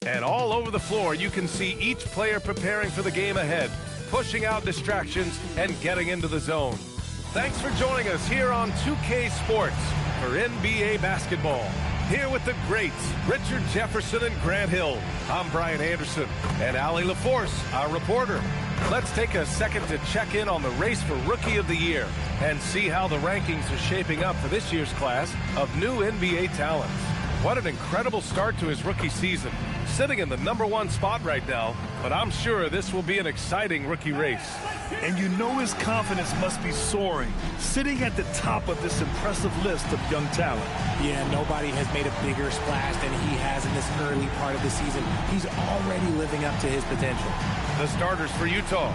And all over the floor, you can see each player preparing for the game ahead, pushing out distractions and getting into the zone. Thanks for joining us here on 2K Sports for NBA basketball. Here with the greats, Richard Jefferson and Grant Hill. I'm Brian Anderson and Allie LaForce, our reporter. Let's take a second to check in on the race for Rookie of the Year and see how the rankings are shaping up for this year's class of new NBA talents. What an incredible start to his rookie season. Sitting in the #1 spot right now, but I'm sure this will be an exciting rookie race. And you know his confidence must be soaring, sitting at the top of this impressive list of young talent. Yeah, nobody has made a bigger splash than he has in this early part of the season. He's already living up to his potential. The starters for Utah.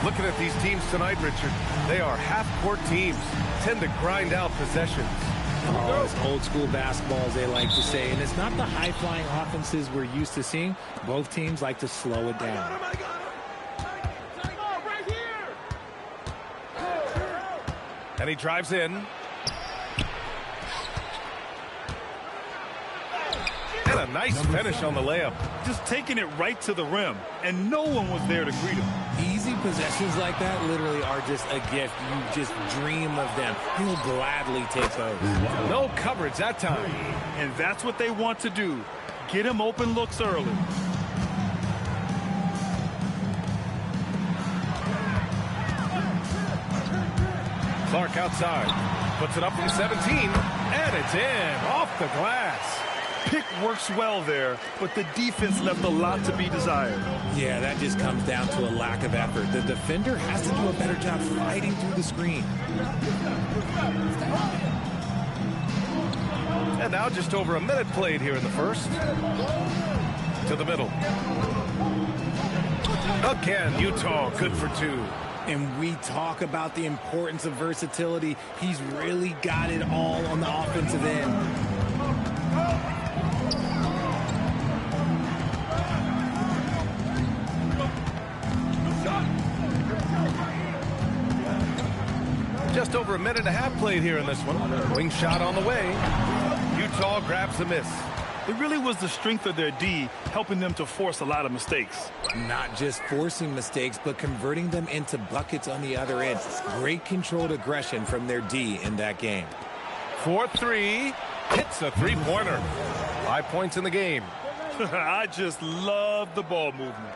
Looking at these teams tonight, Richard, they are half-court teams, tend to grind out possessions. Oh, it's old school basketball, as they like to say, and it's not the high-flying offenses we're used to seeing. Both teams like to slow it down. And he drives in. And a nice finish on the layup. Just taking it right to the rim, and no one was there to greet him. Easy possessions like that literally are just a gift. You just dream of them. He'll gladly take those. No coverage that time. And that's what they want to do. Get him open looks early. Clark outside. Puts it up from 17. And it's in. Off the glass. Pick works well there, but the defense left a lot to be desired. Yeah, that just comes down to a lack of effort. The defender has to do a better job fighting through the screen. And now just over a minute played here in the first. To the middle. Again, Utah good for two. And we talk about the importance of versatility. He's really got it all on the offensive end. Just over a minute and a half played here in this one. Wing shot on the way. Utah grabs the miss. It really was the strength of their D helping them to force a lot of mistakes. Not just forcing mistakes, but converting them into buckets on the other end. Great controlled aggression from their D in that game. 4-3. Hits a three-pointer. 5 points in the game. I just love the ball movement.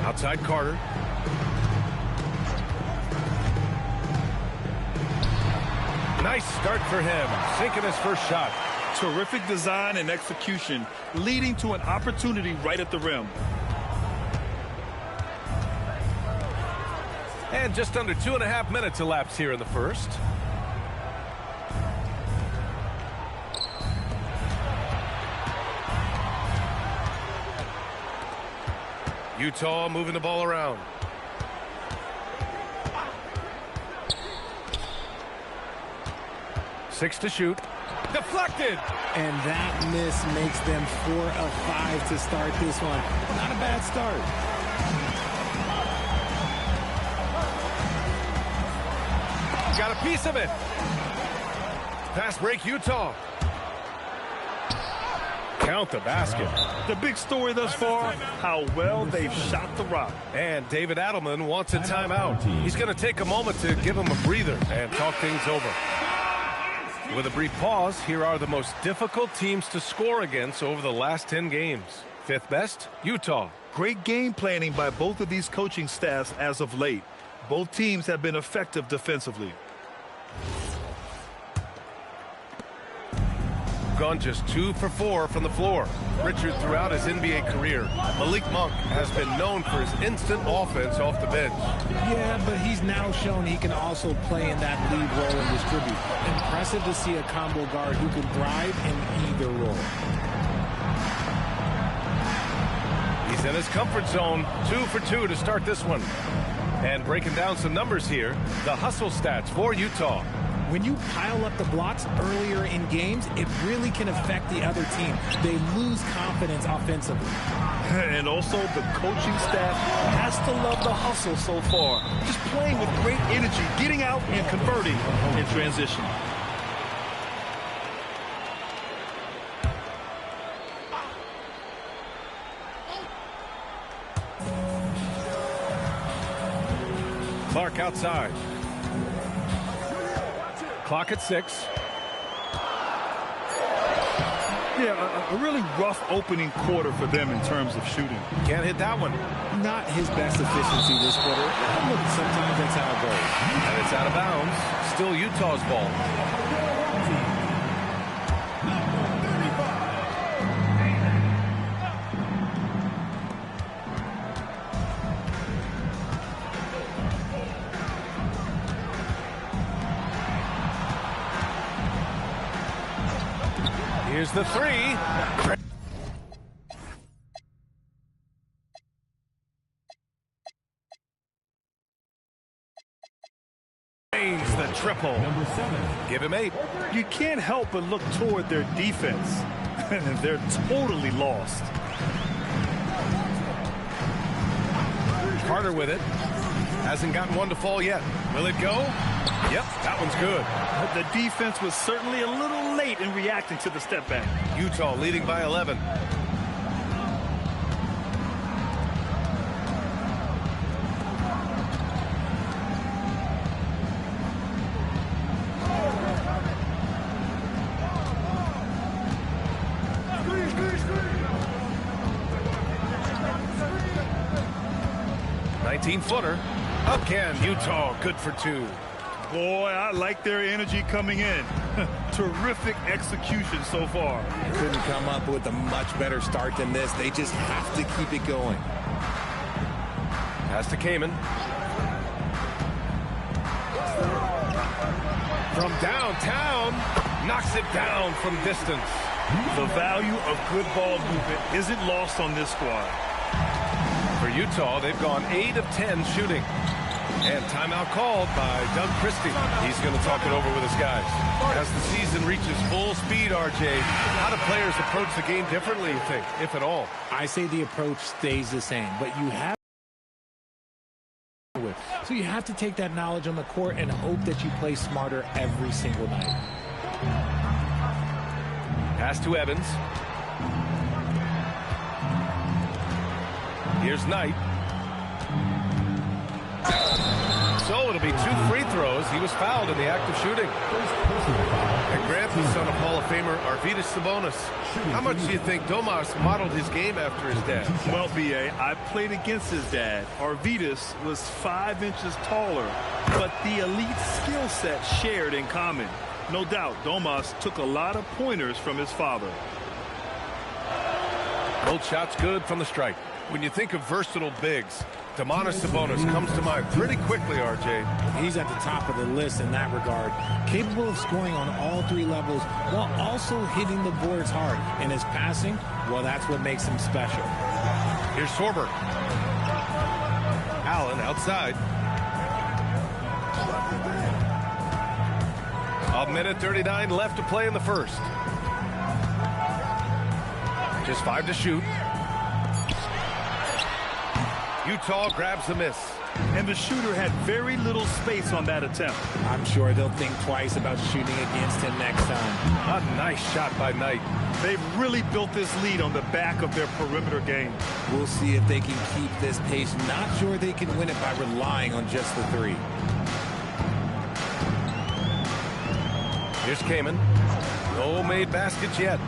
Outside Carter. Nice start for him, sinking his first shot. Terrific design and execution, leading to an opportunity right at the rim. And just under 2.5 minutes elapsed here in the first. Utah moving the ball around. Six to shoot. Deflected. And that miss makes them 4 of 5 to start this one. Not a bad start. Got a piece of it. Fast break, Utah. count the basket. The big story thus far, how well they've shot the rock. And David Adelman wants a timeout. He's going to take a moment to give him a breather and talk things over. With a brief pause, here are the most difficult teams to score against over the last 10 games. Fifth best, Utah. Great game planning by both of these coaching staffs as of late. Both teams have been effective defensively. Gone just 2 for 4 from the floor. Richard, throughout his NBA career, Malik Monk has been known for his instant offense off the bench. Yeah, but he's now shown he can also play in that lead role and distribute. Impressive to see a combo guard who can thrive in either role. He's in his comfort zone, 2 for 2 to start this one. And breaking down some numbers here, the hustle stats for Utah. When you pile up the blocks earlier in games, it really can affect the other team. They lose confidence offensively. And also, the coaching staff has to love the hustle so far. Just playing with great energy, getting out and converting in transition. Clark outside. Clock at 6. Yeah, a really rough opening quarter for them in terms of shooting. Can't hit that one. Not his best efficiency this quarter. Look, sometimes that's how it goes. And it's out of bounds. Still Utah's ball. Here's the 3. Drains the triple. Number 7. Give him 8. You can't help but look toward their defense. They're totally lost. Carter with it. Hasn't gotten one to fall yet. Will it go? Yep, that one's good. The defense was certainly a little late in reacting to the step back. Utah leading by 11. Footer. Again, Utah good for 2. Boy, I like their energy coming in. Terrific execution so far. Couldn't come up with a much better start than this. They just have to keep it going. Pass to Kaman. From downtown, knocks it down from distance. The value of good ball movement isn't lost on this squad. For Utah, they've gone 8 of 10 shooting. And timeout called by Doug Christie. He's going to talk it over with his guys. As the season reaches full speed, RJ, how do players approach the game differently, you think, if at all? I say the approach stays the same, but you have so you have to take that knowledge on the court and hope that you play smarter every single night. Pass to Evans. Here's Knight. So it'll be 2 free throws. He was fouled in the act of shooting. And Grant, the son of Hall of Famer Arvydas Sabonis. How much do you think Domas modeled his game after his dad? Well, B.A., I played against his dad. Arvydas was 5 inches taller, but the elite skill set shared in common. No doubt, Domas took a lot of pointers from his father. Both shots good from the strike. When you think of versatile bigs, Domantas Sabonis comes to mind pretty quickly, RJ. He's at the top of the list in that regard. Capable of scoring on all 3 levels while also hitting the boards hard. And his passing, well, that's what makes him special. Here's Sorber. Allen outside. A minute 39 left to play in the first. Just 5 to shoot. Utah grabs the miss. and the shooter had very little space on that attempt. I'm sure they'll think twice about shooting against him next time. A nice shot by Knight. They've really built this lead on the back of their perimeter game. We'll see if they can keep this pace. Not sure they can win it by relying on just the three. Here's Kamen. No made baskets yet.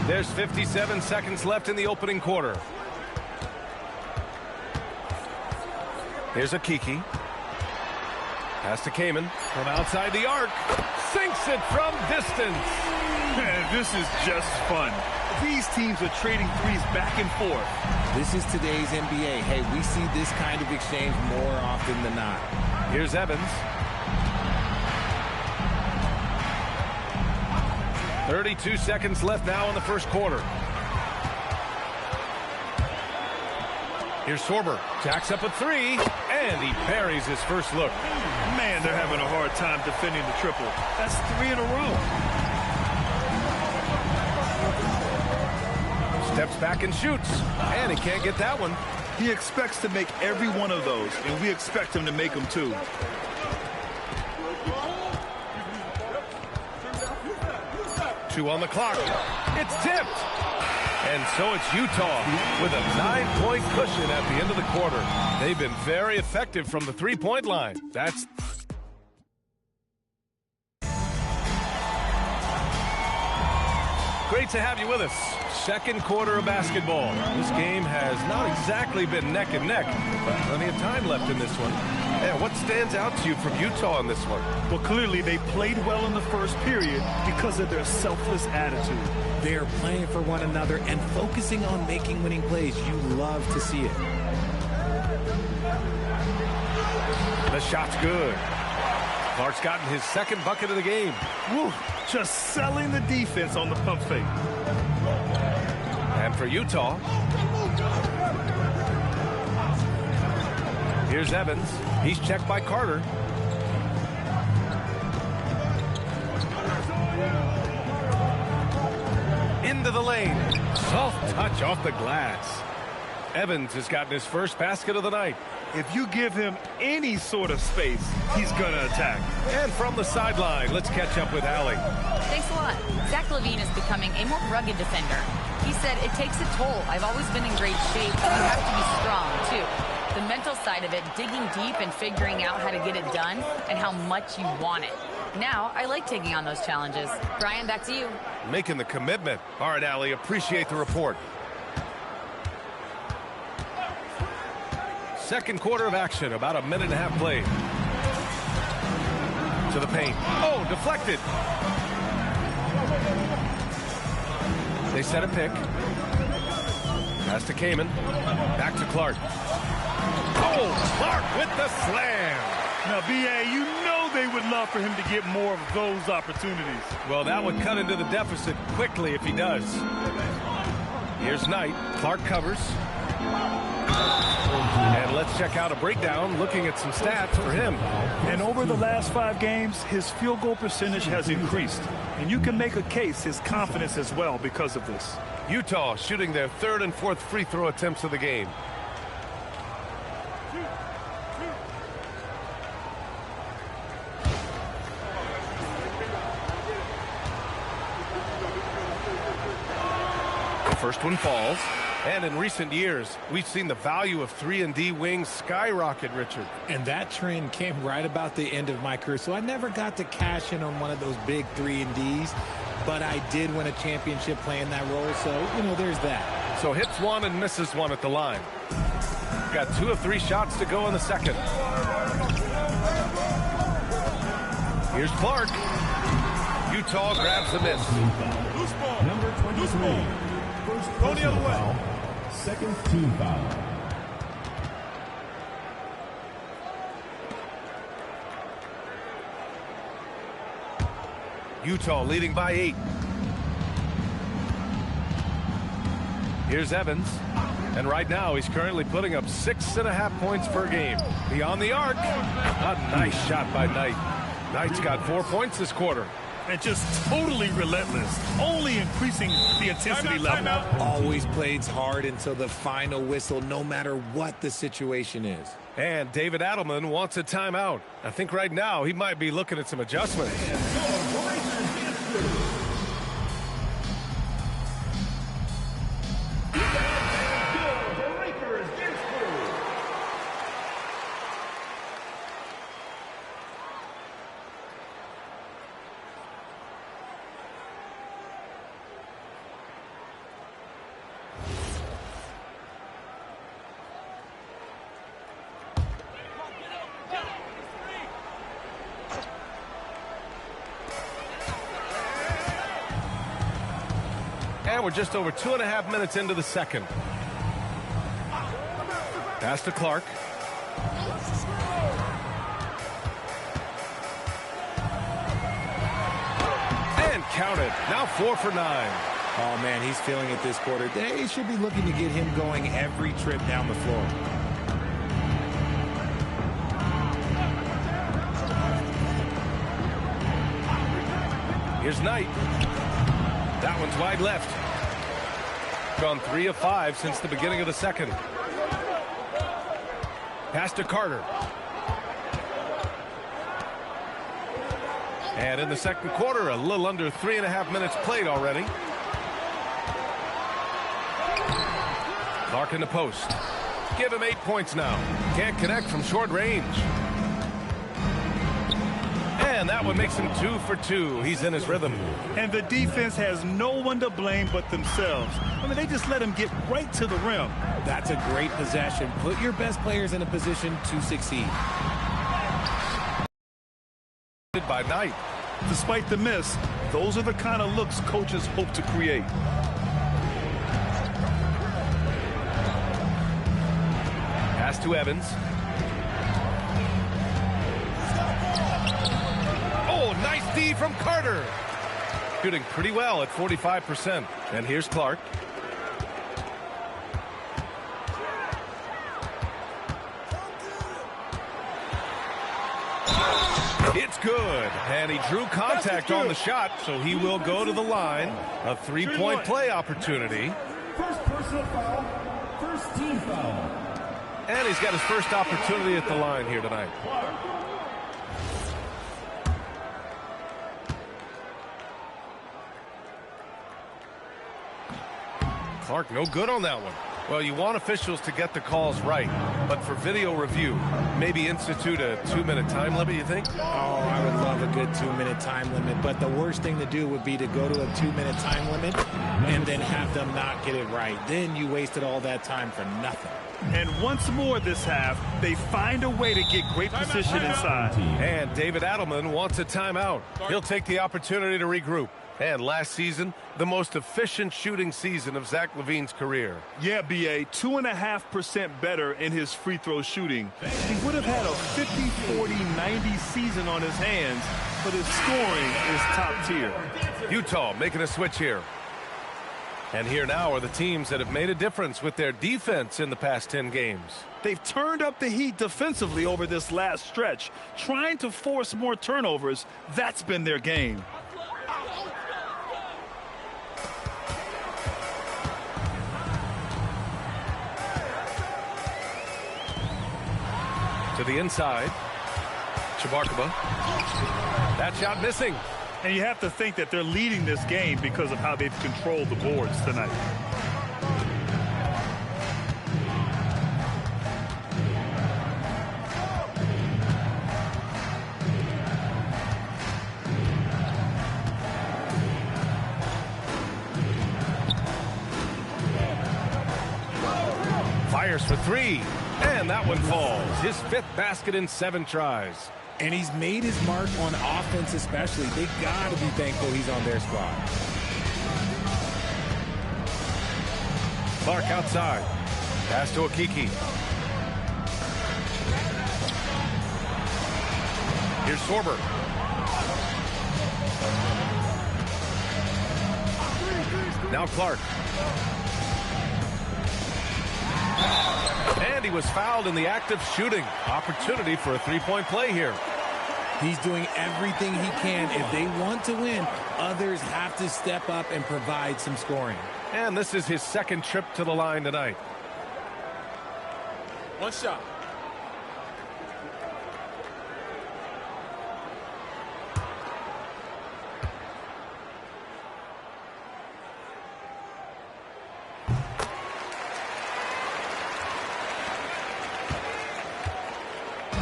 There's 57 seconds left in the opening quarter. Here's a Kiki. Pass to Kamen from outside the arc. Sinks it from distance. Man, this is just fun. These teams are trading threes back and forth. This is today's NBA. Hey, we see this kind of exchange more often than not. Here's Evans. 32 seconds left now in the first quarter. Here's Sorber. Jacks up a three, and he buries his first look. Man, they're having a hard time defending the triple. That's 3 in a row. Steps back and shoots, and he can't get that one. He expects to make every one of those, and we expect him to make them too. Two on the clock. It's tipped. And so it's Utah with a 9-point cushion at the end of the quarter. They've been very effective from the three-point line. That's great to have you with us. Second quarter of basketball. This game has not exactly been neck and neck, but plenty of time left in this one. And what stands out to you from Utah in this one? Well, clearly they played well in the first period because of their selfless attitude. They're playing for one another and focusing on making winning plays. You love to see it. The shot's good. Clark's gotten his second bucket of the game. Woo, just selling the defense on the pump fake. And for Utah, here's Evans. He's checked by Carter. Into the lane. Soft touch off the glass. Evans has gotten his first basket of the night. If you give him any sort of space, he's going to attack. And from the sideline, let's catch up with Allie. Thanks a lot. Zach LaVine is becoming a more rugged defender. He said, it takes a toll. I've always been in great shape, but you have to be strong, too. The mental side of it, digging deep and figuring out how to get it done and how much you want it. Now, I like taking on those challenges. Brian, back to you. Making the commitment. All right, Allie, appreciate the report. Second quarter of action, about a minute and a half played. To the paint. Oh, deflected. They set a pick. Pass to Kamen. Back to Clark. Oh, Clark with the slam. Now, B.A., you know they would love for him to get more of those opportunities. Well, that would cut into the deficit quickly if he does. Here's Knight. Clark covers. And let's check out a breakdown looking at some stats for him. And over the last 5 games, his field goal percentage has increased. And you can make a case his confidence as well because of this. Utah shooting their third and fourth free throw attempts of the game. The first one falls. And in recent years, we've seen the value of 3-and-D wings skyrocket, Richard. And that trend came right about the end of my career. So I never got to cash in on one of those big 3-and-Ds. But I did win a championship playing that role. So, you know, there's that. So hits one and misses one at the line. Got 2 of 3 shots to go in the second. Here's Clark. Utah grabs the miss. Loose ball. Number 23. First personal foul. Second team foul. Utah leading by 8. Here's Evans. And right now he's currently putting up 6.5 points per game. Beyond the arc. A nice shot by Knight. Knight's got 4 points this quarter. and just totally relentless, only increasing the intensity level. Always plays hard until the final whistle, no matter what the situation is. And David Adelman wants a timeout. I think right now he might be looking at some adjustments. And we're just over 2.5 minutes into the second. Pass to Clark. And counted. Now 4 for 9. Oh, man, he's feeling it this quarter. They should be looking to get him going every trip down the floor. Here's Knight. That one's wide left. Gone 3 of 5 since the beginning of the second. Pass to Carter. And in the second quarter, a little under 3.5 minutes played already. Clark in the post. Give him 8 points now. Can't connect from short range. And that one makes him 2 for 2. He's in his rhythm. And the defense has no one to blame but themselves. I mean, they just let him get right to the rim. That's a great possession. Put your best players in a position to succeed. By Knight. Despite the miss, those are the kind of looks coaches hope to create. Pass to Evans. Oh, nice D from Carter. Shooting pretty well at 45%. And here's Clark. It's good. And he drew contact on the shot, so he will go to the line. A 3-point play opportunity. First personal foul, first team foul. And he's got his first opportunity at the line here tonight. Clark, no good on that one. Well, you want officials to get the calls right, but for video review, maybe institute a 2-minute time limit, you think? Oh, I would love a good 2-minute time limit, but the worst thing to do would be to go to a 2-minute time limit and then have them not get it right. Then you wasted all that time for nothing. And once more this half, they find a way to get great position inside. And David Adelman wants a timeout. He'll take the opportunity to regroup. And last season, the most efficient shooting season of Zach LaVine's career. Yeah, B.A., 2.5% better in his free throw shooting. He would have had a 50-40-90 season on his hands, but his scoring is top tier. Utah making a switch here. And here now are the teams that have made a difference with their defense in the past 10 games. They've turned up the heat defensively over this last stretch, trying to force more turnovers. That's been their game. To the inside. Chabarkaba. That shot missing. And you have to think that they're leading this game because of how they've controlled the boards tonight. Fires for 3. And that one falls. His 5th basket in 7 tries. And he's made his mark on offense especially. They got to be thankful he's on their squad. Clark outside. Pass to Akiki. Here's Sorber. Now Clark. And he was fouled in the act of shooting. Opportunity for a 3-point play here. He's doing everything he can. If they want to win, others have to step up and provide some scoring. And this is his second trip to the line tonight. One shot.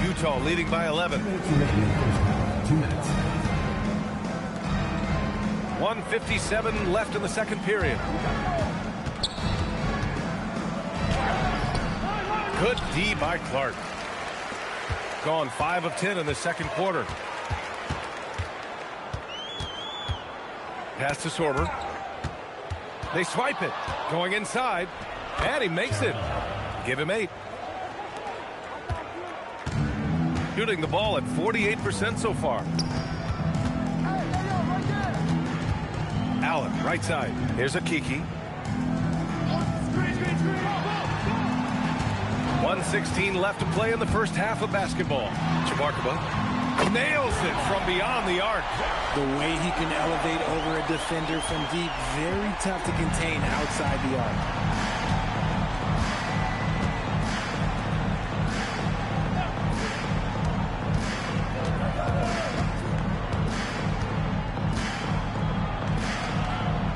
Utah leading by 11. 2 minutes. 1:57 left in the second period. Good D by Clark. Gone 5 of 10 in the second quarter. Pass to Sorber. They swipe it. Going inside. And he makes it. Give him 8. Shooting the ball at 48% so far. Allen, right side. Here's a Kiki. 1:16 left to play in the first half of basketball. Chabarkaba nails it from beyond the arc. The way he can elevate over a defender from deep, very tough to contain outside the arc.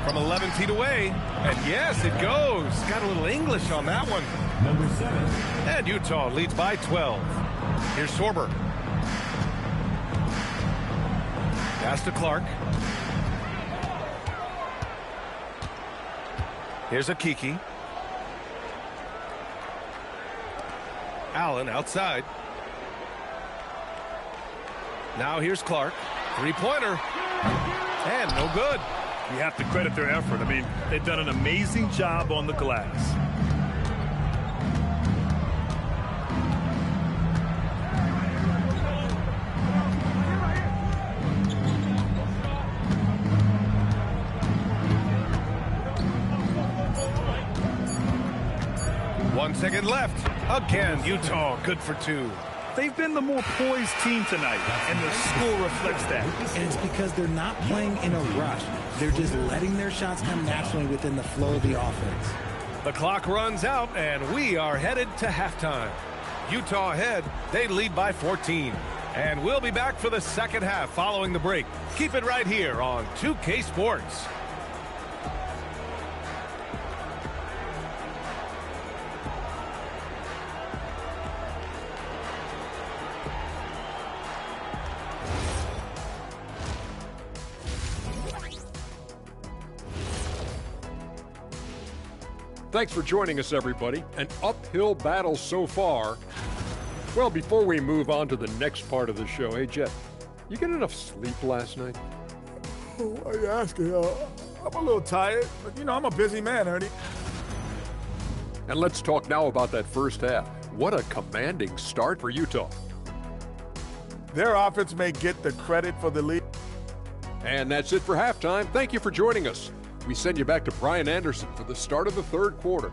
From 11 feet away, and yes, it goes. Got a little English on that one. Number 7. And Utah leads by 12. Here's Sorber. Pass to Clark. Here's a Kiki. Allen outside. Now here's Clark. Three-pointer. And no good. You have to credit their effort. I mean, they've done an amazing job on the glass. One second left. Again, Utah good for 2. They've been the more poised team tonight, and the score reflects that. And it's because they're not playing in a rush. They're just letting their shots come naturally within the flow of the offense. The clock runs out, and we are headed to halftime. Utah ahead. They lead by 14. And we'll be back for the second half following the break. Keep it right here on 2K Sports. Thanks for joining us, everybody. An uphill battle so far. Well, before we move on to the next part of the show, hey, Jet, you get enough sleep last night? Why are you asking? I'm a little tired, but, you know, I'm a busy man, Ernie. And let's talk now about that first half. What a commanding start for Utah. Their offense may get the credit for the lead. And that's it for halftime. Thank you for joining us. We send you back to Brian Anderson for the start of the third quarter.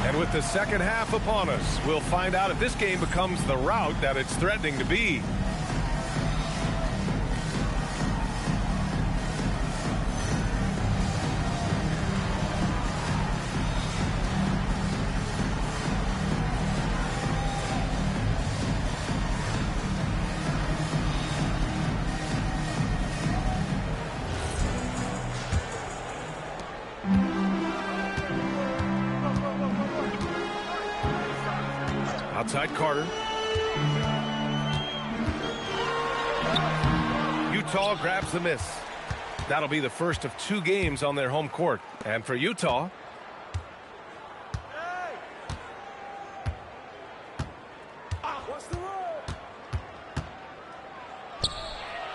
And with the second half upon us, we'll find out if this game becomes the rout that it's threatening to be. Outside Carter. Utah grabs the miss. That'll be the first of 2 games on their home court. And for Utah,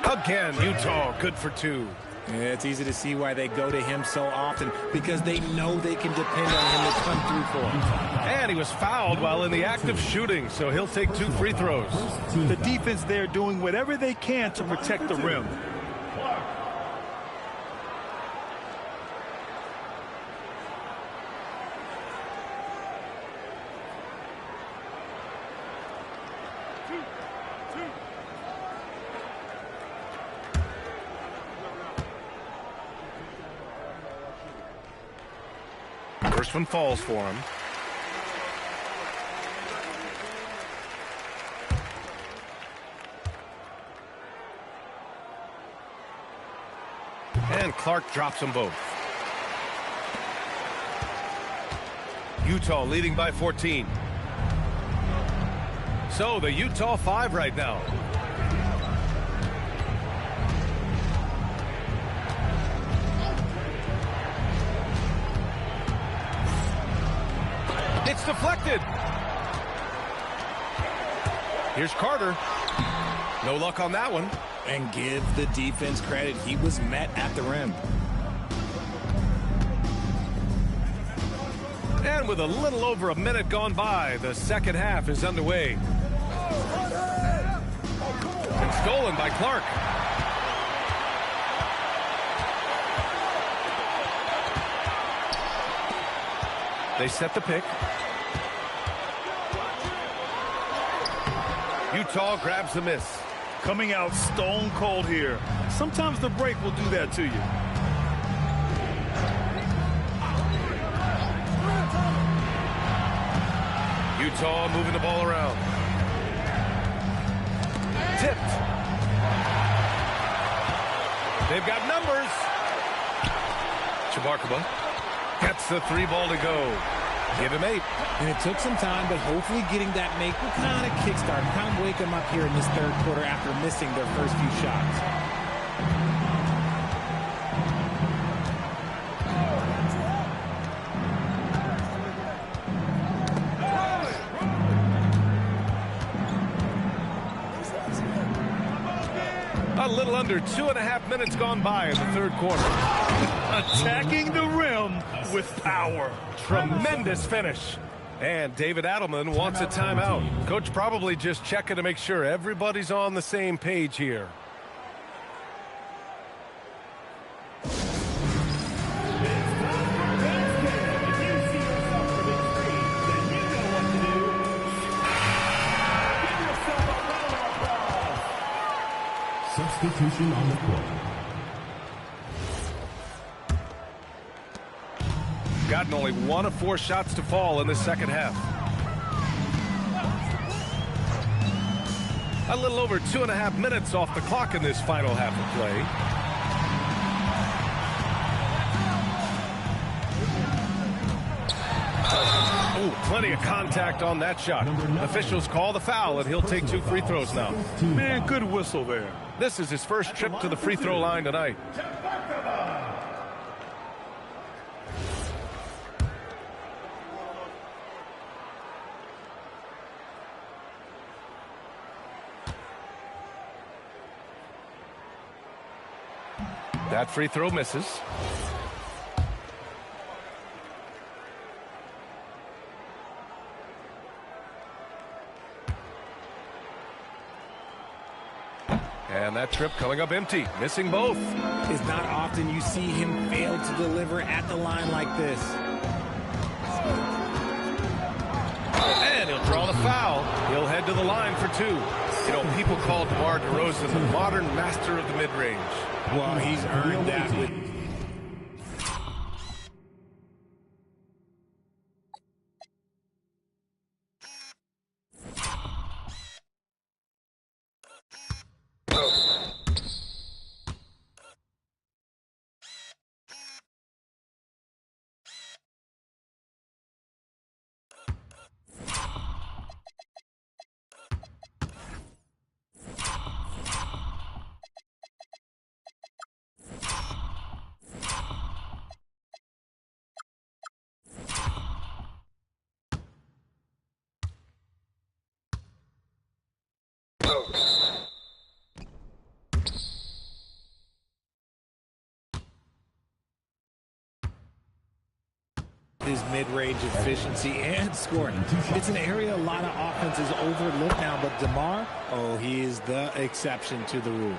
again, Utah good for 2. Yeah, it's easy to see why they go to him so often, because they know they can depend on him to come through for them. And he was fouled while in the act of shooting, so he'll take 2 free throws. The defense there doing whatever they can to protect the rim. First one falls for him. And Clark drops them both. Utah leading by 14. So the Utah 5 right now. It's deflected. Here's Carter. No luck on that one. And give the defense credit. He was met at the rim. And with a little over a minute gone by, the second half is underway. And stolen by Clark. They set the pick. Utah grabs the miss. Coming out stone cold here. Sometimes the break will do that to you. Utah moving the ball around. Tipped. They've got numbers. Chabarkaba gets the 3 ball to go. Give him 8. And it took some time, but hopefully getting that make will kind of kickstart, kind of wake them up here in this third quarter after missing their first few shots. A little under 2.5 minutes gone by in the third quarter. Attacking the rim with power. Tremendous finish. And David Adelman wants a timeout. Coach probably just checking to make sure everybody's on the same page here. Substitution on the court. Gotten only 1 of 4 shots to fall in the second half. A little over 2.5 minutes off the clock in this final half of play. Ooh, plenty of contact on that shot. Officials call the foul, and he'll take 2 free throws now. Man, good whistle there. This is his first trip to the free throw line tonight. That free throw misses. And that trip coming up empty, missing both. It's not often you see him fail to deliver at the line like this. And he'll draw the foul. He'll head to the line for 2. You know, people call DeMar DeRozan the modern master of the mid-range. Well, he's earned that with... mid-range efficiency and scoring. It's an area a lot of offenses overlook now, but DeMar, oh, he is the exception to the rule.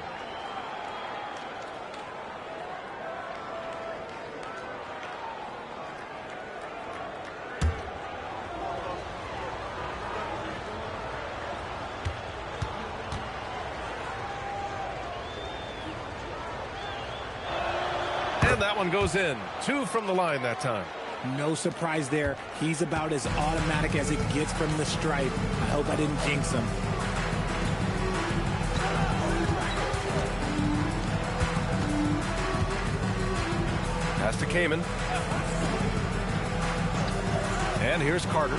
And that one goes in. 2 from the line that time. No surprise there. He's about as automatic as it gets from the stripe. I hope I didn't jinx him. Pass to Kamen. And here's Carter.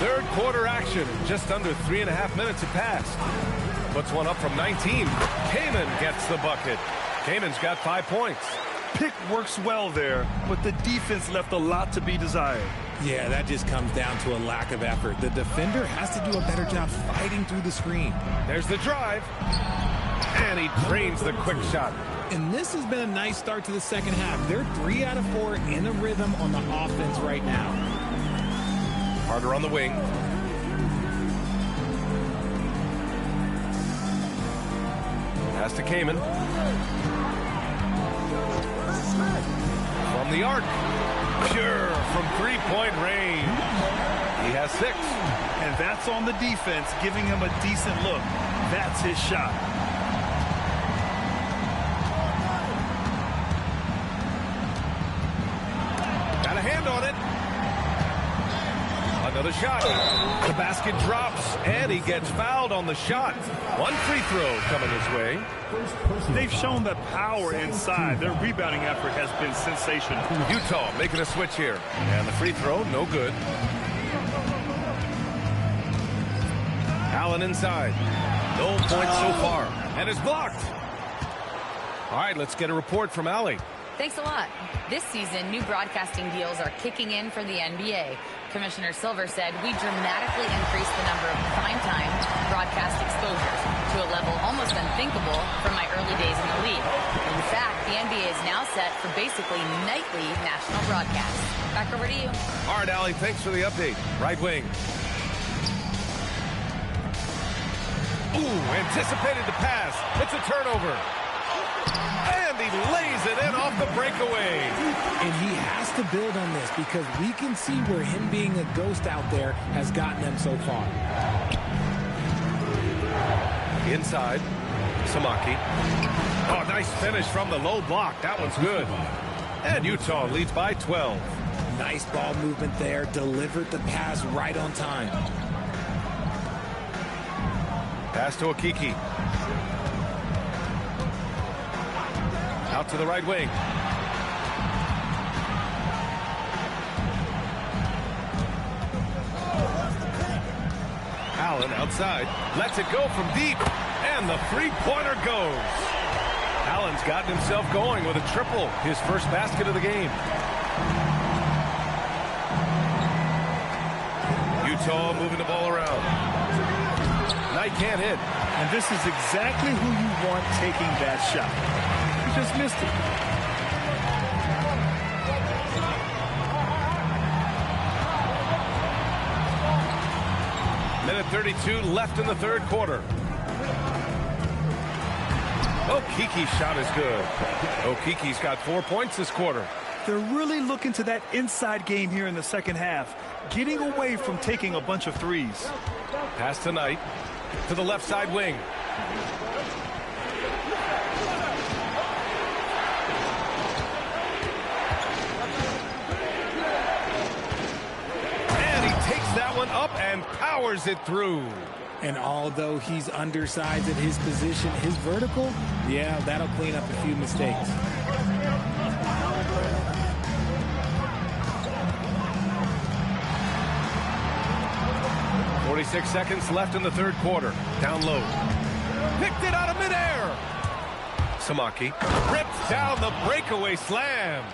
Third quarter action. Just under 3.5 minutes have passed. Puts one up from 19. Kamen gets the bucket. Kamen's got 5 points. Pick works well there, but the defense left a lot to be desired. Yeah, that just comes down to a lack of effort. The defender has to do a better job fighting through the screen. There's the drive. And he drains the quick shot. And this has been a nice start to the second half. They're 3 out of 4 in a rhythm on the offense right now. Carter on the wing. Pass to Kamen. From the arc. Pure from three-point range. He has 6. And that's on the defense, giving him a decent look. That's his shot. Got a hand on it. Another shot. The basket drops, and he gets fouled on the shot. 1 free throw coming his way. They've shown the power inside. Their rebounding effort has been sensational. Utah making a switch here. And the free throw, no good. Allen inside. No points so far. And it's blocked. All right, let's get a report from Allie. Thanks a lot. This season, new broadcasting deals are kicking in for the NBA. Commissioner Silver said we dramatically increased the number of primetime broadcast exposures to a level almost unthinkable from my early days in the league. In fact, the NBA is now set for basically nightly national broadcasts. Back over to you. All right, Allie, thanks for the update. Right wing. Ooh, anticipated the pass. It's a turnover. And he lays it in off the breakaway. And he has to build on this because we can see where him being a ghost out there has gotten them so far. Inside, Samaki. Oh, nice finish from the low block. That one's good. And Utah leads by 12. Nice ball movement there. Delivered the pass right on time. Pass to Okiki. Out to the right wing. Allen outside. Lets it go from deep. And the three-pointer goes. Allen's gotten himself going with a triple. His first basket of the game. Utah moving the ball around. Knight can't hit. And this is exactly who you want taking that shot. He just missed it. Minute 32 left in the third quarter. Okiki's shot is good. Okiki's got 4 points this quarter. They're really looking to that inside game here in the second half, getting away from taking a bunch of threes. Pass to Knight to the left side wing. And he takes that one up and powers it through. And although he's undersized at his position, his vertical, yeah, that'll clean up a few mistakes. .46 seconds left in the third quarter. Down low. Picked it out of midair. Samaki rips down the breakaway slam.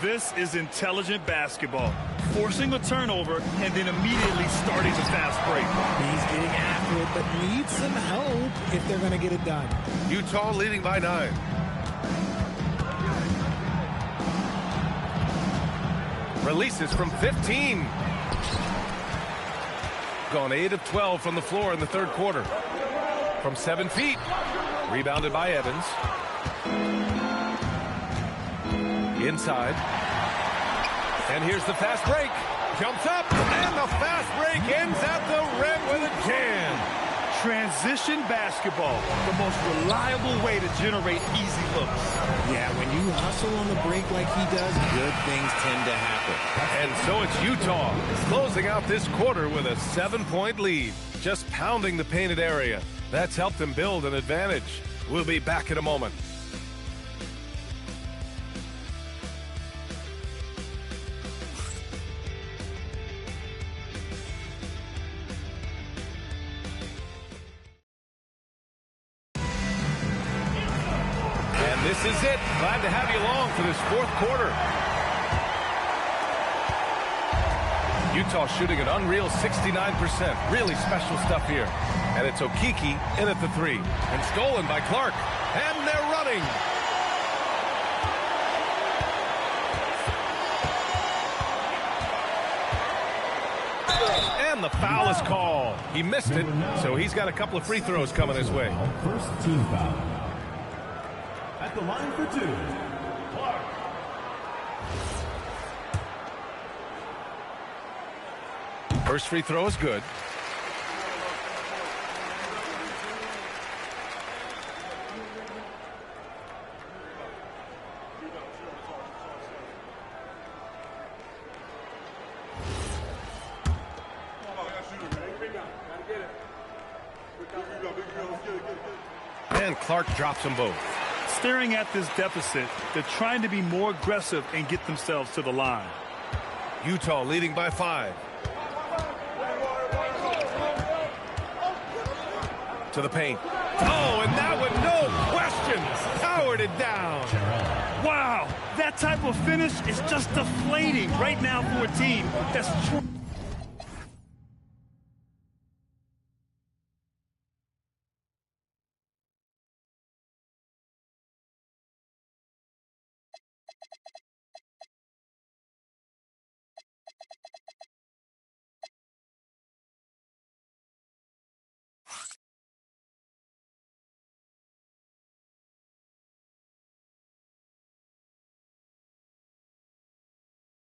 This is intelligent basketball. Forcing a turnover and then immediately starting the fast break. He's getting after it, but needs some help if they're going to get it done. Utah leading by 9. Releases from 15. Gone 8 of 12 from the floor in the third quarter. From 7 feet. Rebounded by Evans. Inside. And here's the fast break. Jumps up, and the fast break ends at the rim with a jam. Transition basketball, the most reliable way to generate easy looks. Yeah, when you hustle on the break like he does, good things tend to happen. And so it's Utah closing out this quarter with a 7-point lead. Just pounding the painted area. That's helped them build an advantage. We'll be back in a moment. This is it. Glad to have you along for this fourth quarter. Utah shooting an unreal 69%. Really special stuff here. And it's Okeke in at the 3. And stolen by Clark. And they're running. And the foul is called. He missed it, so he's got a couple of free throws coming his way. First team foul. At the line for 2, Clark. First free throw is good. And Clark drops them both. Staring at this deficit, they're trying to be more aggressive and get themselves to the line. Utah leading by 5. To the paint. Oh, and that one, no question, powered it down. Wow, that type of finish is just deflating right now for a team that's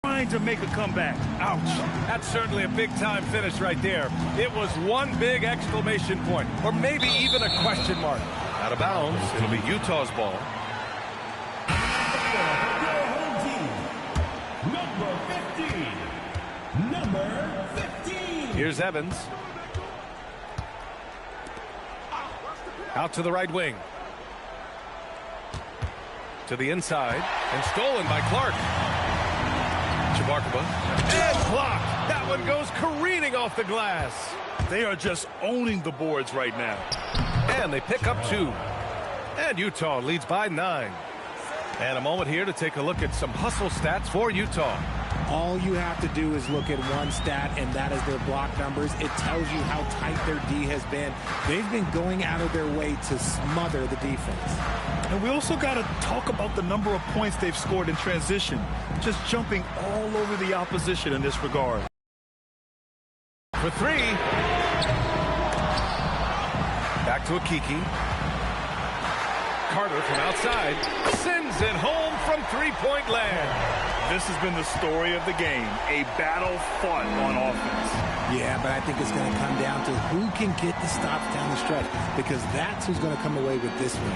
trying to make a comeback. Ouch. That's certainly a big-time finish right there. It was one big exclamation point, or maybe even a question mark. Out of bounds, it'll be Utah's ball. Number 15. Here's Evans. Out to the right wing. To the inside, and stolen by Clark. Chabarkaba. And blocked. That one goes careening off the glass. They are just owning the boards right now. And they pick up 2. And Utah leads by 9. And a moment here to take a look at some hustle stats for Utah. All you have to do is look at one stat, and that is their block numbers. It tells you how tight their D has been. They've been going out of their way to smother the defense. And we also got to talk about the number of points they've scored in transition, just jumping all over the opposition in this regard. For 3. Back to Okeke. Carter from outside sends it home from three-point land. This has been the story of the game, a battle fought on offense. Yeah, but I think it's going to come down to who can get the stops down the stretch, because that's who's going to come away with this one.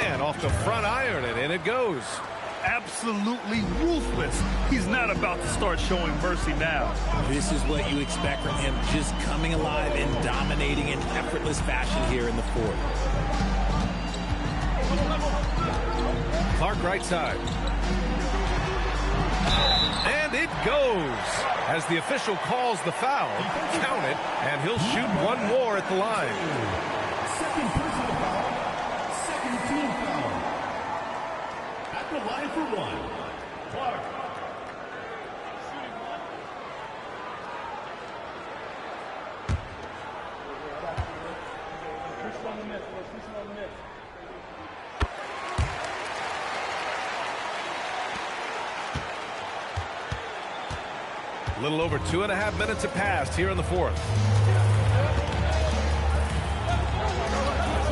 And off the front iron, and in it goes. Absolutely ruthless. He's not about to start showing mercy now. This is what you expect from him, just coming alive and dominating in effortless fashion here in the fourth. Clark right side. And it goes. As the official calls the foul, count it, and he'll shoot one more at the line. Second personal foul. Second team foul. At the line for 1, Clark. A little over 2.5 minutes have passed here in the fourth.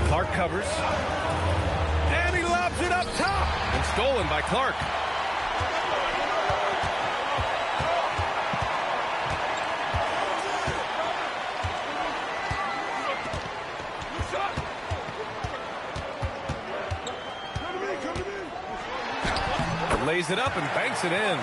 Clark covers. And he lobs it up top. And stolen by Clark. Lays it up and banks it in.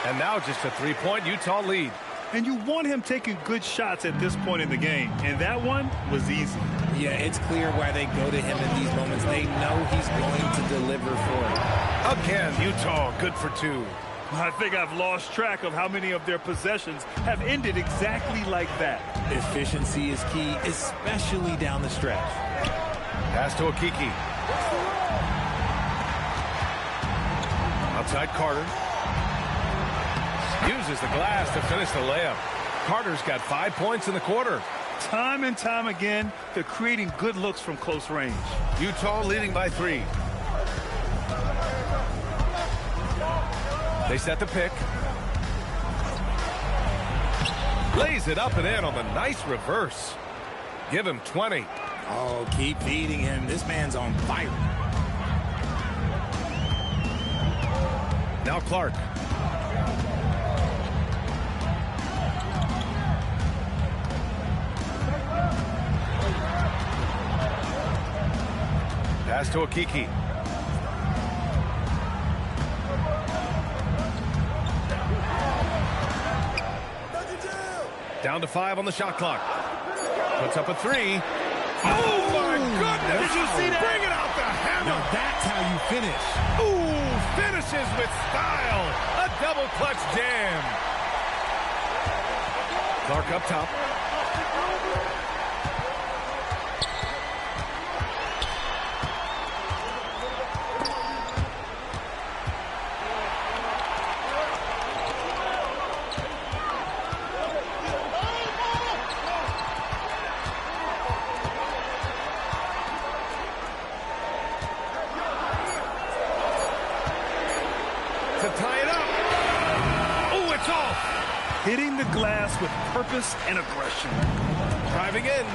And now just a three-point Utah lead. And you want him taking good shots at this point in the game. And that one was easy. Yeah, it's clear why they go to him in these moments. They know he's going to deliver for them. Again, Utah good for two. I think I've lost track of how many of their possessions have ended exactly like that. Efficiency is key, especially down the stretch. Pass to Okiki. Outside Carter. Uses the glass to finish the layup. Carter's got 5 points in the quarter. Time and time again, they're creating good looks from close range. Utah leading by 3. They set the pick. Lays it up and in on the nice reverse. Give him 20. Oh, keep feeding him. This man's on fire. Now Clark. Pass to Okiki. Down to 5 on the shot clock. Puts up a 3. Oh, my goodness. Did you see that? Bring it out the hammer. Now that's how you finish. Ooh, finishes with style. A double clutch jam. Clark up top. Hitting the glass with purpose and aggression. Driving in.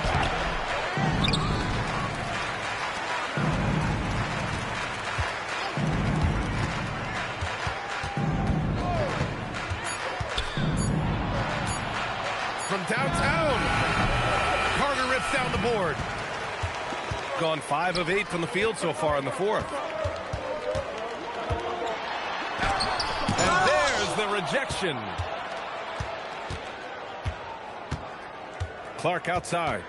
From downtown. Carter rips down the board. Gone 5 of 8 from the field so far in the fourth. And there's the rejection. Clark outside.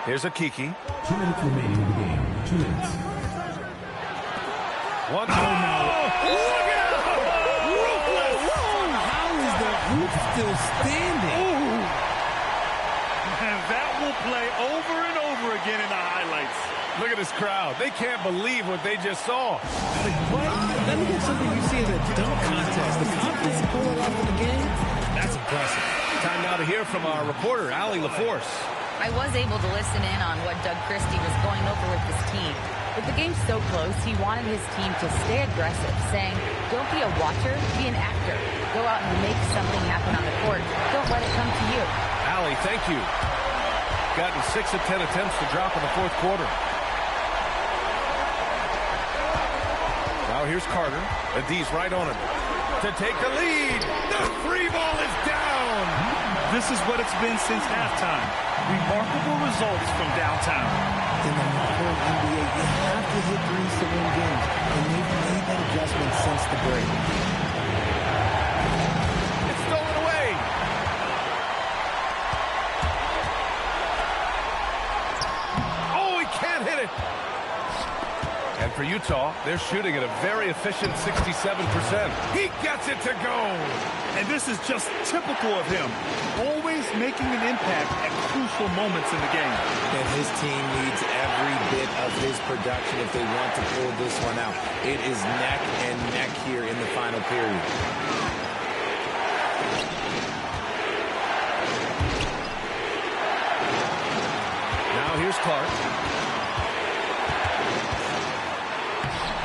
Here's Okiki. 2 minutes remaining in the game. 2 minutes. One. Oh! Look out! Ruthless! How is the hoop still standing? And that will play over and over again in the highlights. Look at this crowd. They can't believe what they just saw. Let me get something you see in a dunk contest. The confidence pulling off in the game. That's impressive. Time now to hear from our reporter, Allie LaForce. I was able to listen in on what Doug Christie was going over with his team. With the game so close, he wanted his team to stay aggressive, saying, don't be a watcher, be an actor. Go out and make something happen on the court. Don't let it come to you. Allie, thank you. Gotten 6 of 10 attempts to drop in the fourth quarter. Now here's Carter. Adie's right on him. To take the lead. The free ball is down. This is what it's been since halftime. Remarkable results from downtown. In the modern NBA, you have to hit threes to win games, and they've made that adjustment since the break. It's stolen away. Oh, he can't hit it. And for Utah, they're shooting at a very efficient 67%. He gets it to go. And this is just typical of him. Always making an impact at crucial moments in the game. And his team needs every bit of his production if they want to pull this one out. It is neck and neck here in the final period. Now here's Clark.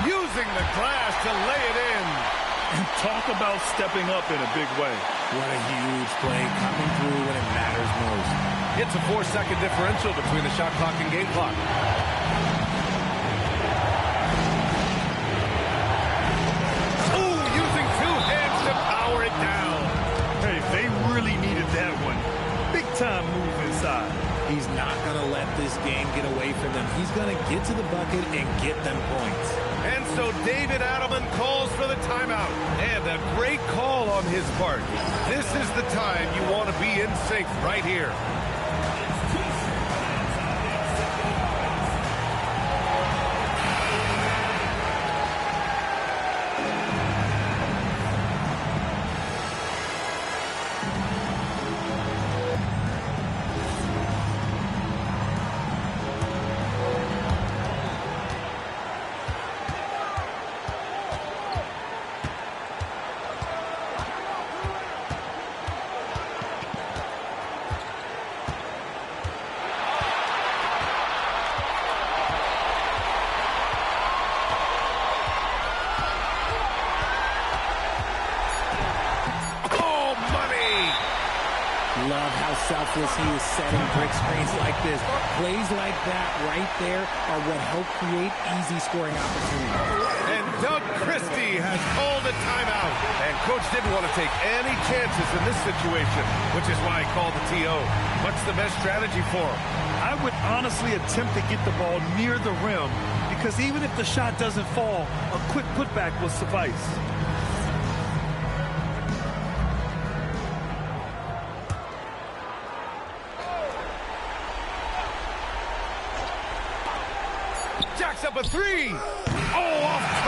Using the glass to lay it in. Talk about stepping up in a big way. What a huge play, coming through when it matters most. It's a 4-second differential between the shot clock and game clock. Ooh, using two hands to power it down. Hey, they really needed that one. Big time move inside. He's not going to let this game get away from them. He's going to get to the bucket and get them points. And so David Adelman calls for the timeout. And a great call on his part. This is the time you want to be in sync right here. Love how selfless he is setting brick screens like this. Plays like that right there are what help create easy scoring opportunities. And Doug Christie has called a timeout. And Coach didn't want to take any chances in this situation, which is why he called the TO. What's the best strategy for him? I would honestly attempt to get the ball near the rim because even if the shot doesn't fall, a quick putback will suffice. Jacks up a three. Oh, off